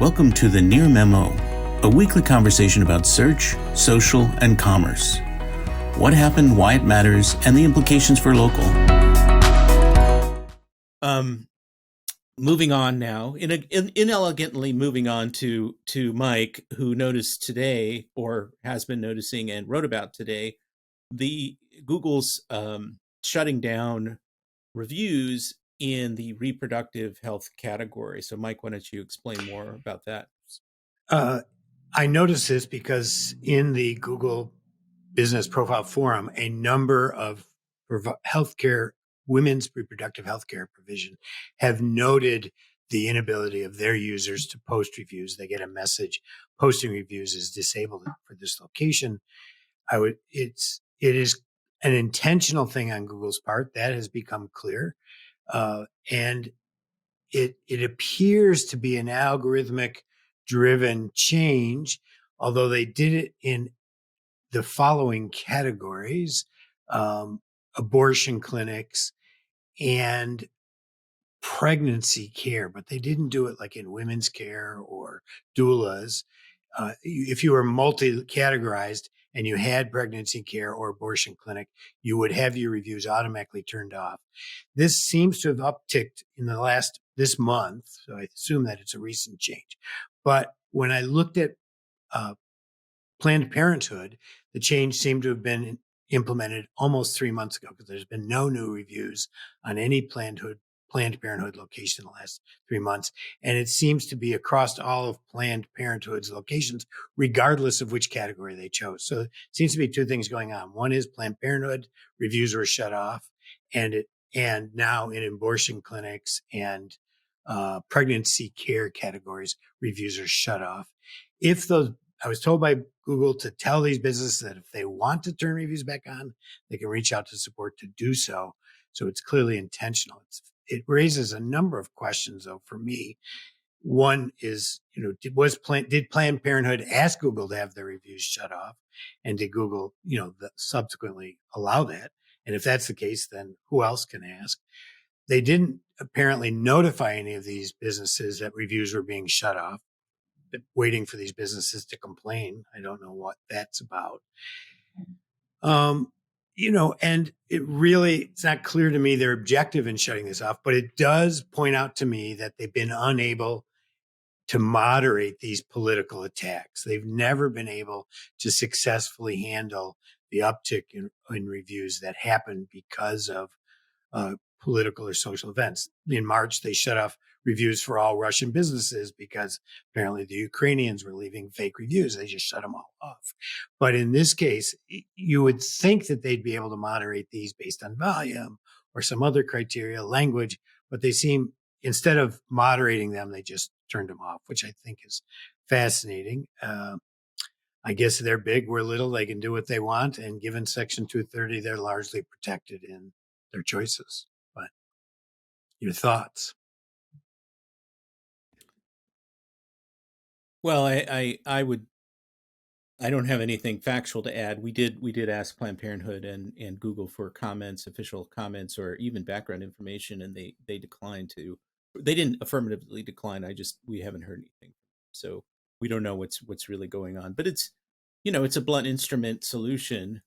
Welcome to the Near Memo, a weekly conversation about search, social, and commerce. What happened, why it matters, and the implications for local. Moving on now, inelegantly moving on to Mike, who noticed today, or has been noticing and wrote about today, the Google's shutting down reviews in the reproductive health category. So, Mike, why don't you explain more about that? I noticed this because in the Google Business Profile Forum, a number of healthcare, women's reproductive healthcare provision have noted the inability of their users to post reviews. They get a message, posting reviews is disabled for this location. It is an intentional thing on Google's part. That has become clear. And it appears to be an algorithmic driven change, although they did it in the following categories: abortion clinics and pregnancy care, but they didn't do it like in women's care or doulas. If you were multi-categorized and you had pregnancy care or abortion clinic, you would have your reviews automatically turned off. This seems to have upticked in this month, so I assume that it's a recent change. But when I looked at Planned Parenthood, the change seemed to have been implemented almost 3 months ago, because there's been no new reviews on any Planned Parenthood location in the last 3 months. And it seems to be across all of Planned Parenthood's locations, regardless of which category they chose. So it seems to be two things going on. One is Planned Parenthood reviews were shut off, and now in abortion clinics and pregnancy care categories, reviews are shut off. I was told by Google to tell these businesses that if they want to turn reviews back on, they can reach out to support to do so. So it's clearly intentional. It raises a number of questions, though, for me. One is, did Planned Parenthood ask Google to have their reviews shut off? And did Google, subsequently allow that? And if that's the case, then who else can ask? They didn't apparently notify any of these businesses that reviews were being shut off, waiting for these businesses to complain. I don't know what that's about. And it's not clear to me their objective in shutting this off, but it does point out to me that they've been unable to moderate these political attacks. They've never been able to successfully handle the uptick in reviews that happen because of political or social events. In March, they shut off reviews for all Russian businesses because apparently the Ukrainians were leaving fake reviews. They just shut them all off. But in this case, you would think that they'd be able to moderate these based on volume or some other criteria, language, but they seem, instead of moderating them, they just turned them off, which I think is fascinating. I guess they're big, we're little, they can do what they want. And given Section 230, they're largely protected in their choices. But your thoughts? Well, I don't have anything factual to add. We did ask Planned Parenthood and Google for comments, official comments, or even background information, and they declined to. They didn't affirmatively decline. We haven't heard anything, so we don't know what's really going on. But it's a blunt instrument solution,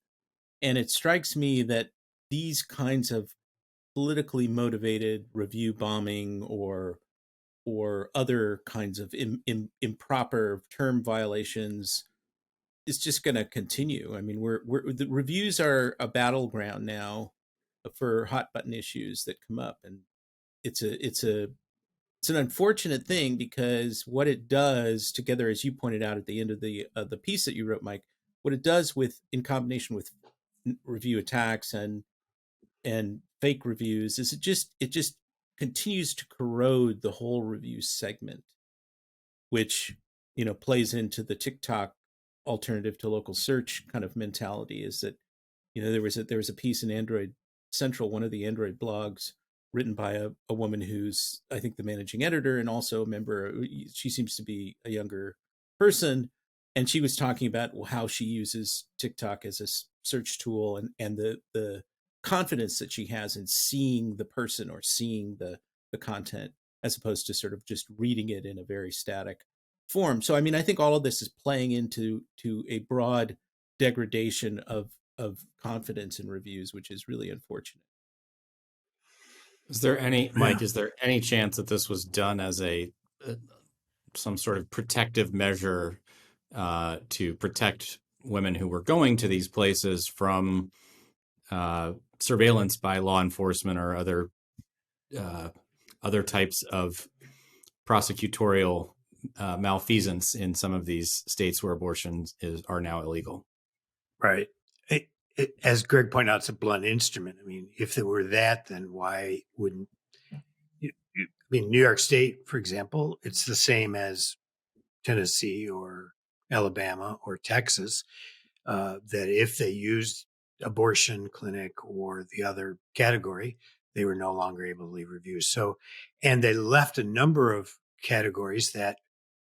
and it strikes me that these kinds of politically motivated review bombing or other kinds of improper term violations is just going to continue. I mean, the reviews are a battleground now for hot button issues that come up, and it's an unfortunate thing, because what it does together, as you pointed out at the end of the piece that you wrote, Mike, what it does in combination with review attacks and fake reviews is it just continues to corrode the whole review segment, which plays into the TikTok alternative to local search kind of mentality. Is that there was a piece in Android Central, one of the Android blogs, written by a woman who's, I think, the managing editor and also a member. She seems to be a younger person, and she was talking about how she uses TikTok as a search tool, and the confidence that she has in seeing the person or seeing the content, as opposed to sort of just reading it in a very static form. So I mean, I think all of this is playing into a broad degradation of confidence in reviews, which is really unfortunate. Is there any, Mike, Yeah. is there any chance that this was done as some sort of protective measure to protect women who were going to these places from surveillance by law enforcement or other types of prosecutorial malfeasance in some of these states where abortions are now illegal? Right. As Greg pointed out, it's a blunt instrument. I mean, if it were that, then why wouldn't I mean, New York State, for example, it's the same as Tennessee or Alabama or Texas, that if they used abortion clinic or the other category, they were no longer able to leave reviews. So, and they left a number of categories that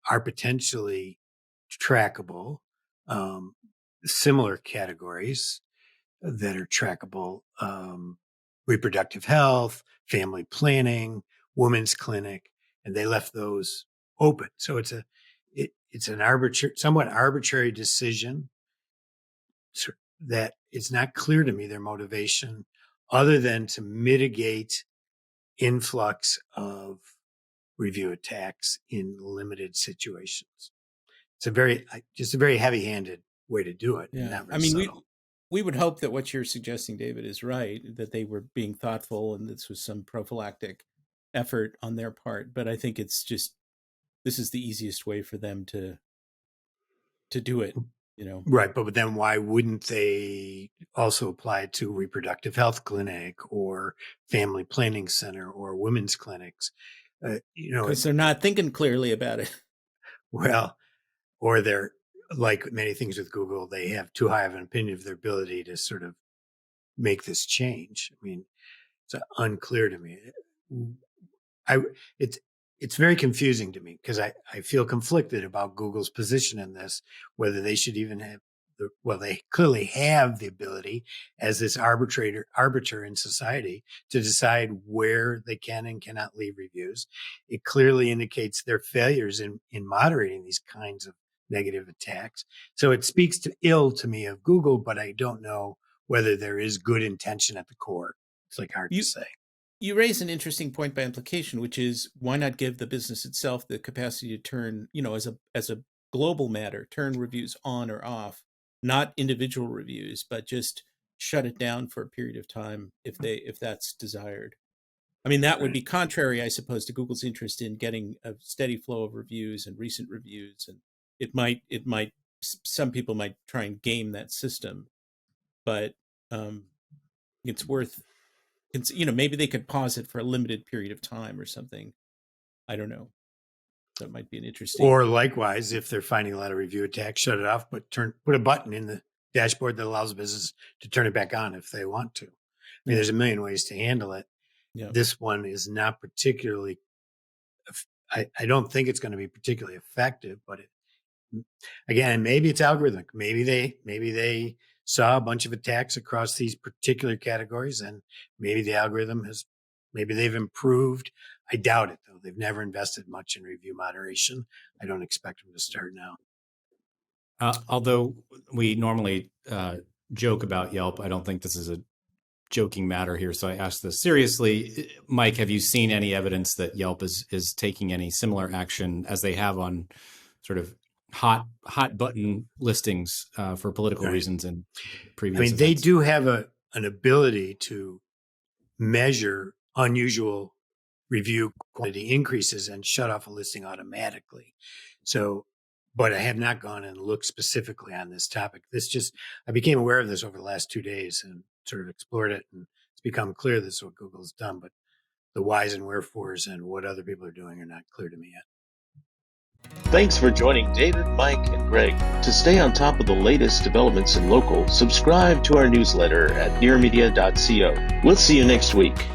are potentially trackable, similar categories that are trackable, reproductive health, family planning, women's clinic, and they left those open. So it's an somewhat arbitrary decision that it's not clear to me their motivation other than to mitigate influx of review attacks in limited situations. It's just a very heavy-handed way to do it. And Yeah. not I very mean, subtle. we would hope that what you're suggesting, David, is right, that they were being thoughtful and this was some prophylactic effort on their part. But I think it's just, this is the easiest way for them to do it, you know. Right. But then why wouldn't they also apply it to reproductive health clinic or family planning center or women's clinics? Because they're not thinking clearly about it. Well, or they're like many things with Google, they have too high of an opinion of their ability to sort of make this change. I mean, it's unclear to me. It's very confusing to me because I feel conflicted about Google's position in this, whether they should even have they clearly have the ability as this arbiter in society to decide where they can and cannot leave reviews. It clearly indicates their failures in moderating these kinds of negative attacks. So it speaks ill to me of Google, but I don't know whether there is good intention at the core. It's like hard to say. You raise an interesting point by implication, which is why not give the business itself the capacity to turn, as a global matter, turn reviews on or off, not individual reviews, but just shut it down for a period of time if that's desired. I mean, that would be contrary, I suppose, to Google's interest in getting a steady flow of reviews and recent reviews, and some people might try and game that system, but it's worth. Maybe they could pause it for a limited period of time or something. I don't know. That might be an interesting. Or likewise, if they're finding a lot of review attacks, shut it off, but put a button in the dashboard that allows the business to turn it back on if they want to. I mean, there's a million ways to handle it. Yeah. This one is not particularly. I don't think it's going to be particularly effective, but again, maybe it's algorithmic. Maybe they saw a bunch of attacks across these particular categories, and maybe the algorithm maybe they've improved. I doubt it, though. They've never invested much in review moderation. I don't expect them to start now. Although we normally joke about Yelp, I don't think this is a joking matter here, so I ask this seriously. Mike, have you seen any evidence that Yelp is taking any similar action as they have on sort of hot button listings for political reasons in previous events? They do have an ability to measure unusual review quality increases and shut off a listing automatically. So, but I have not gone and looked specifically on this topic. I became aware of this over the last 2 days and sort of explored it, and it's become clear this is what Google's done, but the whys and wherefores and what other people are doing are not clear to me yet. Thanks for joining David, Mike, and Greg. To stay on top of the latest developments in local, subscribe to our newsletter at nearmedia.co. We'll see you next week.